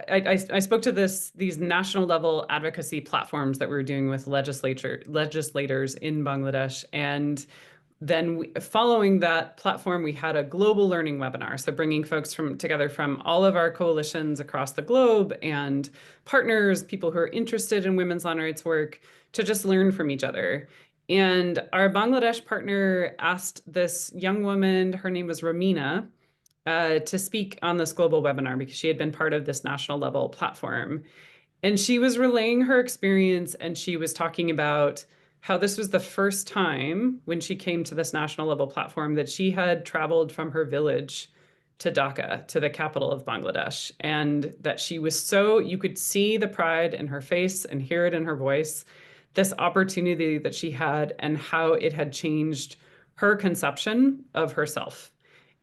I spoke to these national level advocacy platforms that we're doing with legislators in Bangladesh, and then following that platform, we had a global learning webinar. So bringing folks together from all of our coalitions across the globe and partners, people who are interested in women's land rights work, to just learn from each other. And our Bangladesh partner asked this young woman, her name was Ramina, to speak on this global webinar because she had been part of this national level platform. And she was relaying her experience, and she was talking about how this was the first time when she came to this national level platform that she had traveled from her village to Dhaka, to the capital of Bangladesh, and that she was you could see the pride in her face and hear it in her voice, this opportunity that she had and how it had changed her conception of herself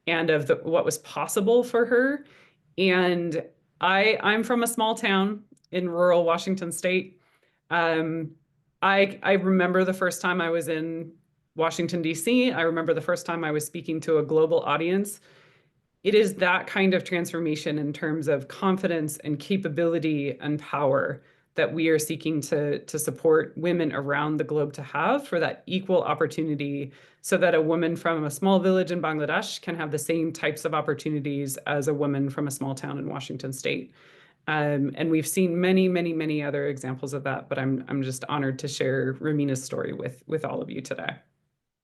and of what was possible for her. And I'm from a small town in rural Washington state. I remember the first time I was in Washington, D.C. I remember the first time I was speaking to a global audience. It is that kind of transformation in terms of confidence and capability and power that we are seeking to support women around the globe to have for that equal opportunity, so that a woman from a small village in Bangladesh can have the same types of opportunities as a woman from a small town in Washington state. And we've seen many, many, many other examples of that, but I'm just honored to share Ramina's story with all of you today.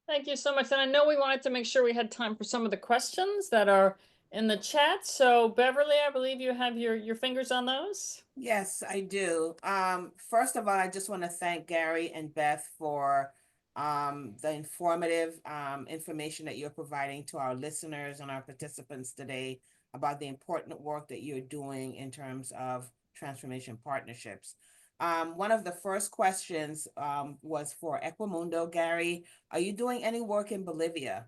Thank you so much. And I know we wanted to make sure we had time for some of the questions that are in the chat. So Beverly, I believe you have your fingers on those. Yes, I do. First of all, I just want to thank Gary and Beth for the informative information that you're providing to our listeners and our participants today about the important work that you're doing in terms of transformation partnerships. One of the first questions was for Equimundo. Gary, are you doing any work in Bolivia?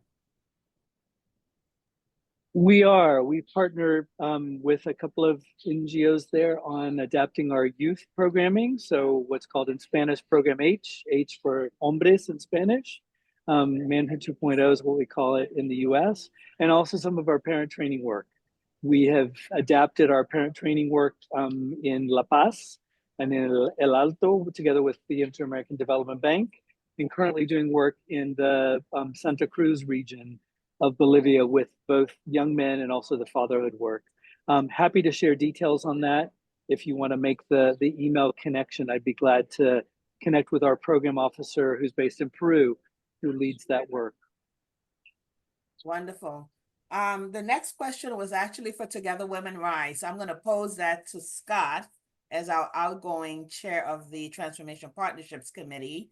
We are. We partner with a couple of NGOs there on adapting our youth programming. So what's called in Spanish Program H for hombres in Spanish. Manhood 2.0 is what we call it in the US. And also some of our parent training work. We have adapted our parent training work in La Paz and in El Alto together with the Inter-American Development Bank, and currently doing work in the Santa Cruz region of Bolivia with both young men and also the fatherhood work. Happy to share details on that. If you want to make the email connection, I'd be glad to connect with our program officer who's based in Peru, who leads that work. Wonderful. The next question was actually for Together Women Rise. So I'm going to pose that to Scott as our outgoing chair of the Transformation Partnerships Committee.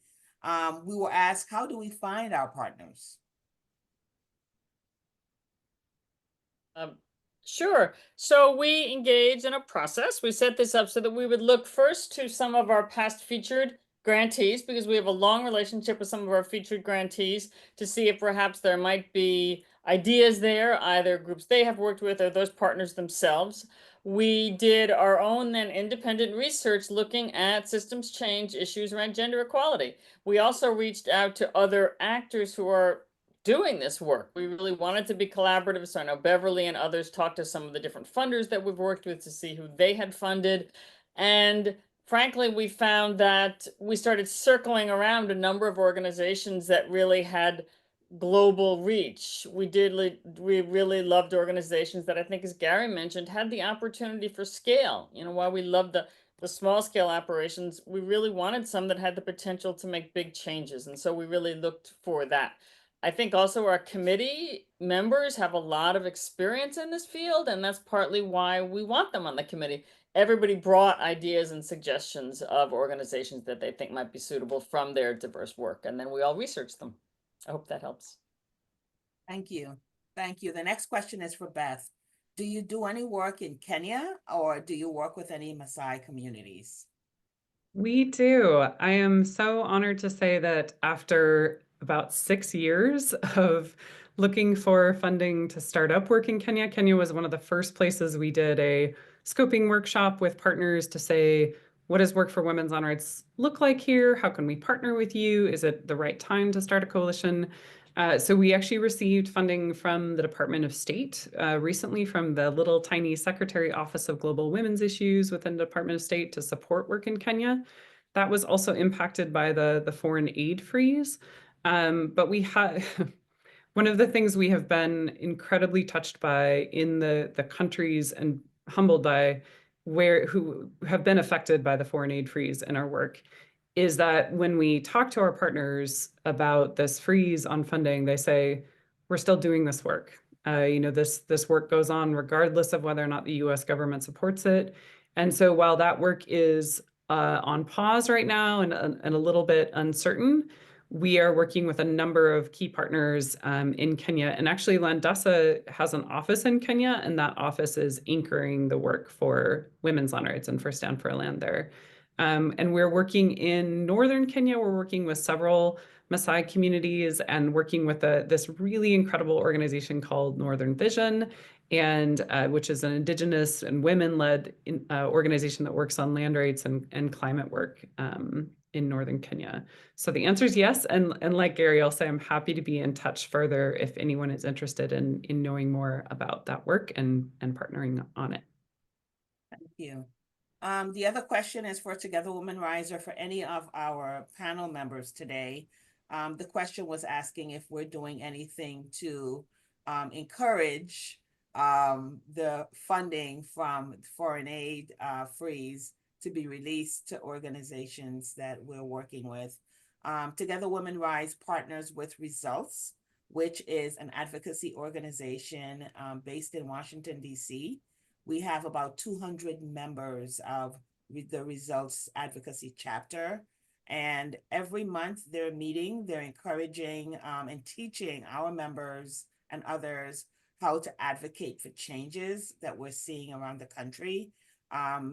We were asked, how do we find our partners? Sure. So we engage in a process. We set this up so that we would look first to some of our past featured grantees, because we have a long relationship with some of our featured grantees, to see if perhaps there might be ideas there, either groups they have worked with or those partners themselves. We did our own then independent research looking at systems change issues around gender equality. We also reached out to other actors who are doing this work. We really wanted to be collaborative. So I know Beverley and others talked to some of the different funders that we've worked with to see who they had funded. And frankly, we found that we started circling around a number of organizations that really had global reach. We really loved organizations that, I think, as Gary mentioned, had the opportunity for scale. You know, while we loved the small scale operations, we really wanted some that had the potential to make big changes. And so we really looked for that. I think also our committee members have a lot of experience in this field, and that's partly why we want them on the committee. Everybody brought ideas and suggestions of organizations that they think might be suitable from their diverse work, and then we all researched them. I hope that helps. Thank you. Thank you. The next question is for Beth. Do you do any work in Kenya, or do you work with any Maasai communities? We do. I am so honored to say that after about 6 years of looking for funding to start up work in Kenya, Kenya was one of the first places we did a scoping workshop with partners to say, what does work for women's on rights look like here? How can we partner with you? Is it the right time to start a coalition? So we actually received funding from the Department of State recently, from the little tiny Secretary Office of Global Women's Issues within the Department of State to support work in Kenya. That was also impacted by the foreign aid freeze. But we had one of the things we have been incredibly touched by in the countries and humbled by who have been affected by the foreign aid freeze in our work is that when we talk to our partners about this freeze on funding, they say, we're still doing this work. This work goes on regardless of whether or not the US government supports it. And so while that work is on pause right now and a little bit uncertain, we are working with a number of key partners in Kenya. And actually, Landesa has an office in Kenya, and that office is anchoring the work for women's land rights and for Stand for Land there. And we're working in northern Kenya. We're working with several Maasai communities and working with this really incredible organization called Northern Vision, and which is an Indigenous and women-led organization that works on land rights and climate work in northern Kenya. So the answer is yes. And like Gary, I'll say I'm happy to be in touch further if anyone is interested in knowing more about that work and partnering on it. Thank you. The other question is for Together Women Rise or for any of our panel members today. The question was asking if we're doing anything to encourage the funding from foreign aid freeze to be released to organizations that we're working with. Together Women Rise partners with Results, which is an advocacy organization based in Washington, D.C. We have about 200 members of the Results Advocacy Chapter. And every month they're meeting, they're encouraging and teaching our members and others how to advocate for changes that we're seeing around the country.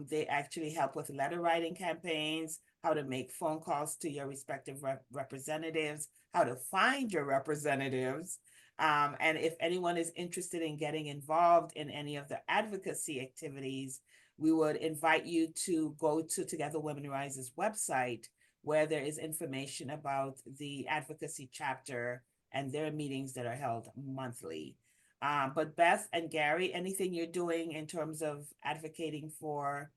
They actually help with letter writing campaigns, how to make phone calls to your respective representatives, how to find your representatives. And if anyone is interested in getting involved in any of the advocacy activities, we would invite you to go to Together Women Rise's website, where there is information about the advocacy chapter and their meetings that are held monthly. But Beth and Gary, anything you're doing in terms of advocating for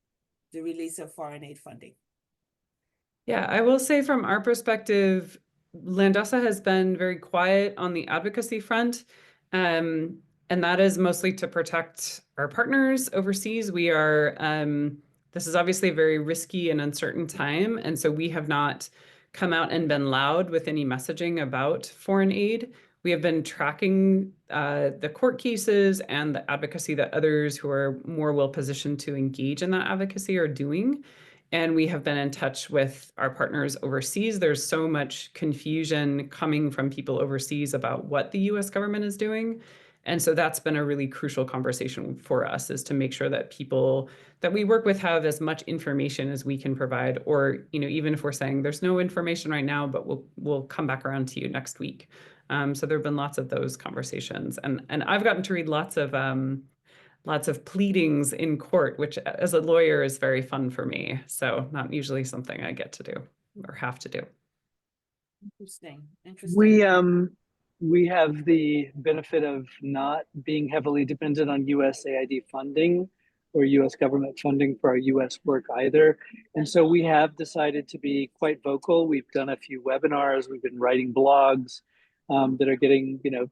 the release of foreign aid funding? Yeah, I will say from our perspective, Landesa has been very quiet on the advocacy front. And that is mostly to protect our partners overseas. We are, this is obviously a very risky and uncertain time. And so we have not come out and been loud with any messaging about foreign aid. We have been tracking the court cases and the advocacy that others who are more well-positioned to engage in that advocacy are doing. And we have been in touch with our partners overseas. There's so much confusion coming from people overseas about what the US government is doing. And so that's been a really crucial conversation for us, is to make sure that people that we work with have as much information as we can provide, or, you know, even if we're saying there's no information right now, but we'll come back around to you next week. So there have been lots of those conversations, and I've gotten to read lots of pleadings in court, which as a lawyer is very fun for me. So not usually something I get to do or have to do. Interesting. We have the benefit of not being heavily dependent on USAID funding or US government funding for our US work either. And so we have decided to be quite vocal. We've done a few webinars, we've been writing blogs that are getting, you know,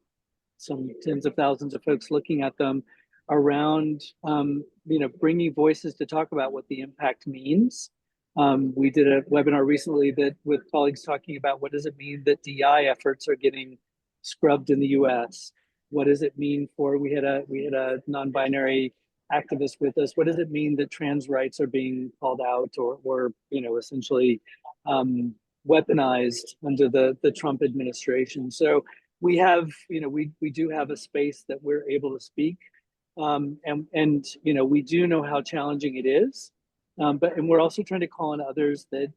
some tens of thousands of folks looking at them around, you know, bringing voices to talk about what the impact means. We did a webinar recently that with colleagues talking about what does it mean that DI efforts are getting scrubbed in the US? What does it mean for, we had a non-binary activist with us. What does it mean that trans rights are being called out or you know, essentially weaponized under the Trump administration? So we have, you know, we do have a space that we're able to speak. And you know, we do know how challenging it is. And we're also trying to call on others that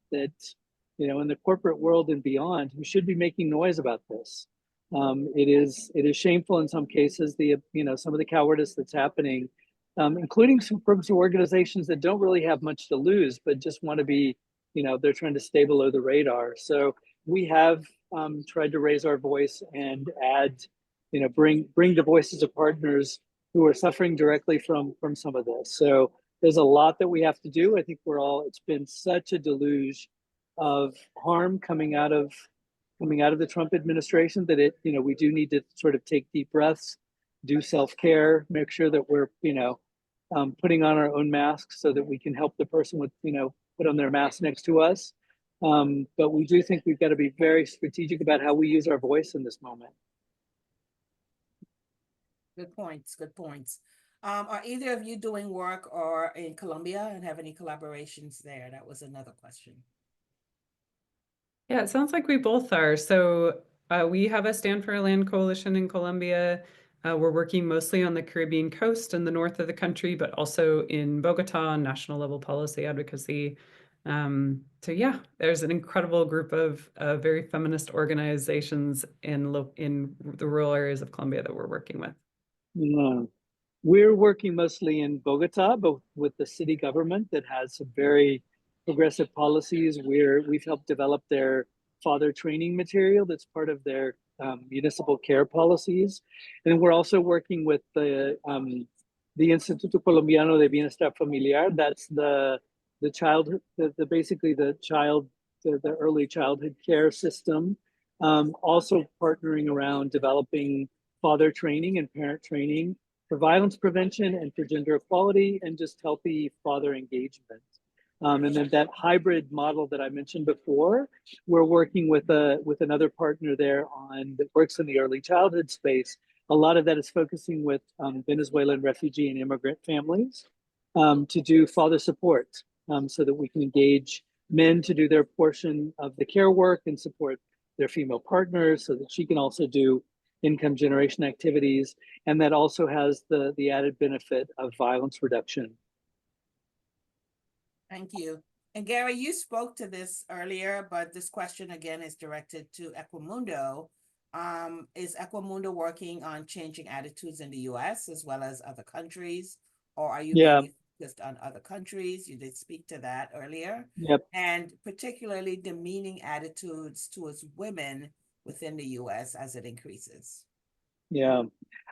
you know, in the corporate world and beyond, who should be making noise about this. It is shameful in some cases, you know, some of the cowardice that's happening, including from some organizations that don't really have much to lose, but just want to be, you know, they're trying to stay below the radar. So we have tried to raise our voice and add, you know, bring the voices of partners who are suffering directly from some of this. So there's a lot that we have to do. I think it's been such a deluge of harm coming out of the Trump administration that you know, we do need to sort of take deep breaths, do self-care, make sure that we're, you know, putting on our own masks so that we can help the person with, you know, put on their mask next to us. But we do think we've got to be very strategic about how we use our voice in this moment. Good points, good points. Are either of you doing work or in Colombia and have any collaborations there? That was another question. Yeah, it sounds like we both are. So we have a Stand for Land coalition in Colombia. We're working mostly on the Caribbean coast and the north of the country, but also in Bogota on national level policy advocacy. So yeah, there's an incredible group of very feminist organizations in the rural areas of Colombia that we're working with. Yeah. We're working mostly in Bogota, but with the city government that has some very progressive policies. We've helped develop their father training material that's part of their municipal care policies. And we're also working with the Instituto Colombiano de Bienestar Familiar. That's the the childhood, basically the early childhood care system. Also partnering around developing father training and parent training for violence prevention and for gender equality and just healthy father engagement. And then that hybrid model that I mentioned before, we're working with another partner there on that works in the early childhood space. A lot of that is focusing with Venezuelan refugee and immigrant families to do father support so that we can engage men to do their portion of the care work and support their female partners so that she can also do income generation activities. And that also has the added benefit of violence reduction. Thank you. And Gary, you spoke to this earlier, but this question again is directed to Equimundo. Is Equimundo working on changing attitudes in the US as well as other countries? Or are you mainly focused on other countries? You did speak to that earlier. Yep. And particularly demeaning attitudes towards women within the US as it increases. Yeah.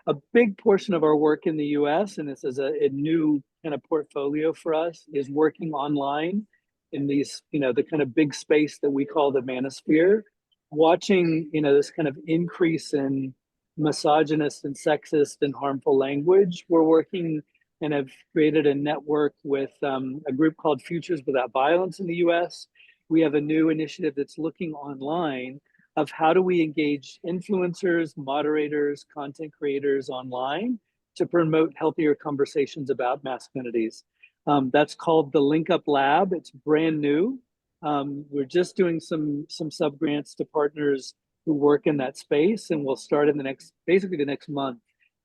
A big portion of our work in the US, and this is a new kind of portfolio for us, is working online in these, the kind of big space that we call the manosphere, watching, this kind of increase in misogynist and sexist and harmful language. We're working and have created a network with a group called Futures Without Violence in the US. We have a new initiative that's looking online of how do we engage influencers, moderators, content creators online to promote healthier conversations about masculinities. That's called the Link Up Lab. It's brand new. We're just doing some sub-grants to partners who work in that space, and we'll start in basically the next month.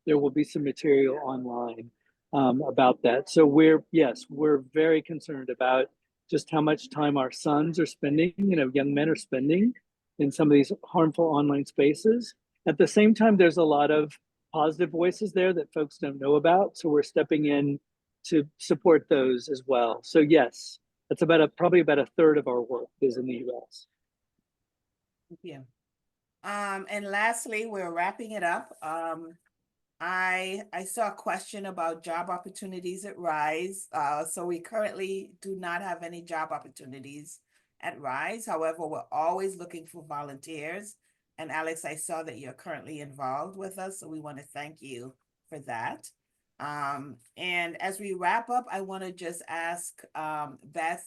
There will be some material online about that. So we're very concerned about just how much time our sons are spending, young men are spending in some of these harmful online spaces. At the same time, there's a lot of positive voices there that folks don't know about. So we're stepping in to support those as well. So yes, that's probably about a third of our work is in the US. Thank you. And lastly, we're wrapping it up. I saw a question about job opportunities at Rise. So we currently do not have any job opportunities at Rise. However, we're always looking for volunteers. And Alex, I saw that you're currently involved with us, so we want to thank you for that. And as we wrap up, I want to just ask Beth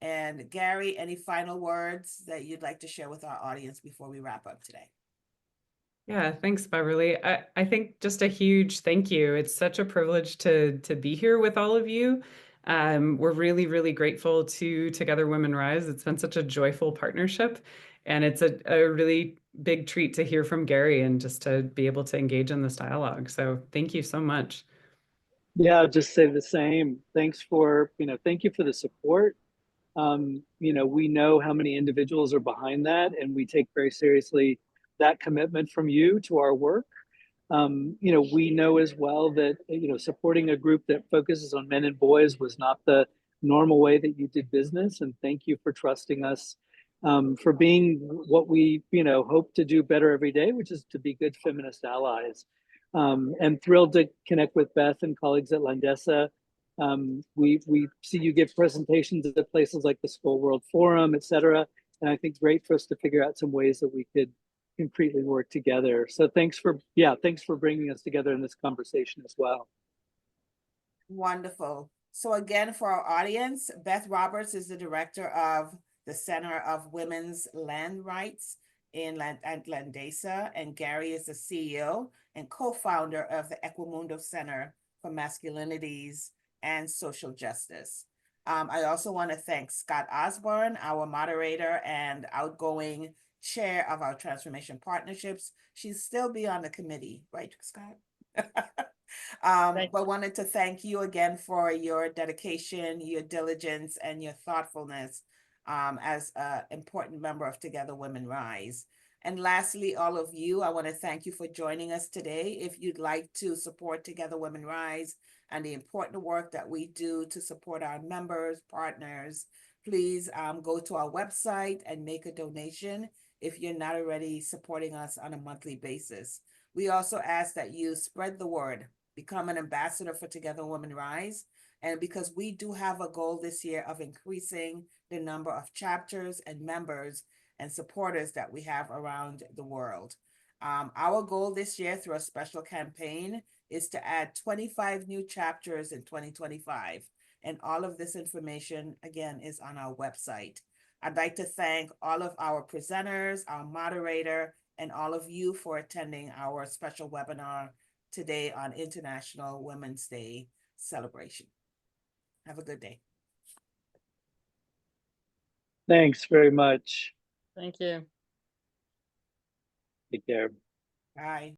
and Gary, any final words that you'd like to share with our audience before we wrap up today? Yeah, thanks, Beverly. I think just a huge thank you. It's such a privilege to be here with all of you. We're really, really grateful to Together Women Rise. It's been such a joyful partnership, and it's a really big treat to hear from Gary and just to be able to engage in this dialogue. So thank you so much. Yeah, I'll just say the same. Thank you for the support. We know how many individuals are behind that, and we take very seriously that commitment from you to our work. We know as well that, supporting a group that focuses on men and boys was not the normal way that you did business. And thank you for trusting us, for being what we, hope to do better every day, which is to be good feminist allies. And thrilled to connect with Beth and colleagues at Landesa. We see you give presentations at places like the School World Forum, et cetera. And I think great for us to figure out some ways that we could concretely work together. So thanks for bringing us together in this conversation as well. Wonderful. So again, for our audience, Beth Roberts is the director of the Center of Women's Land Rights at Landesa, and Gary is the CEO and co-founder of the Equimundo Center for Masculinities and Social Justice. I also want to thank Scott Osborne, our moderator and outgoing chair of our transformation partnerships. She'll still be on the committee, right, Scott? But wanted to thank you again for your dedication, your diligence, and your thoughtfulness as an important member of Together Women Rise. And lastly, all of you, I want to thank you for joining us today. If you'd like to support Together Women Rise and the important work that we do to support our members, partners, please go to our website and make a donation if you're not already supporting us on a monthly basis. We also ask that you spread the word, become an ambassador for Together Women Rise, And because we do have a goal this year of increasing the number of chapters and members and supporters that we have around the world. Our goal this year through a special campaign is to add 25 new chapters in 2025. And all of this information, again, is on our website. I'd like to thank all of our presenters, our moderator, and all of you for attending our special webinar today on International Women's Day celebration. Have a good day. Thanks very much. Thank you. Take care. Bye.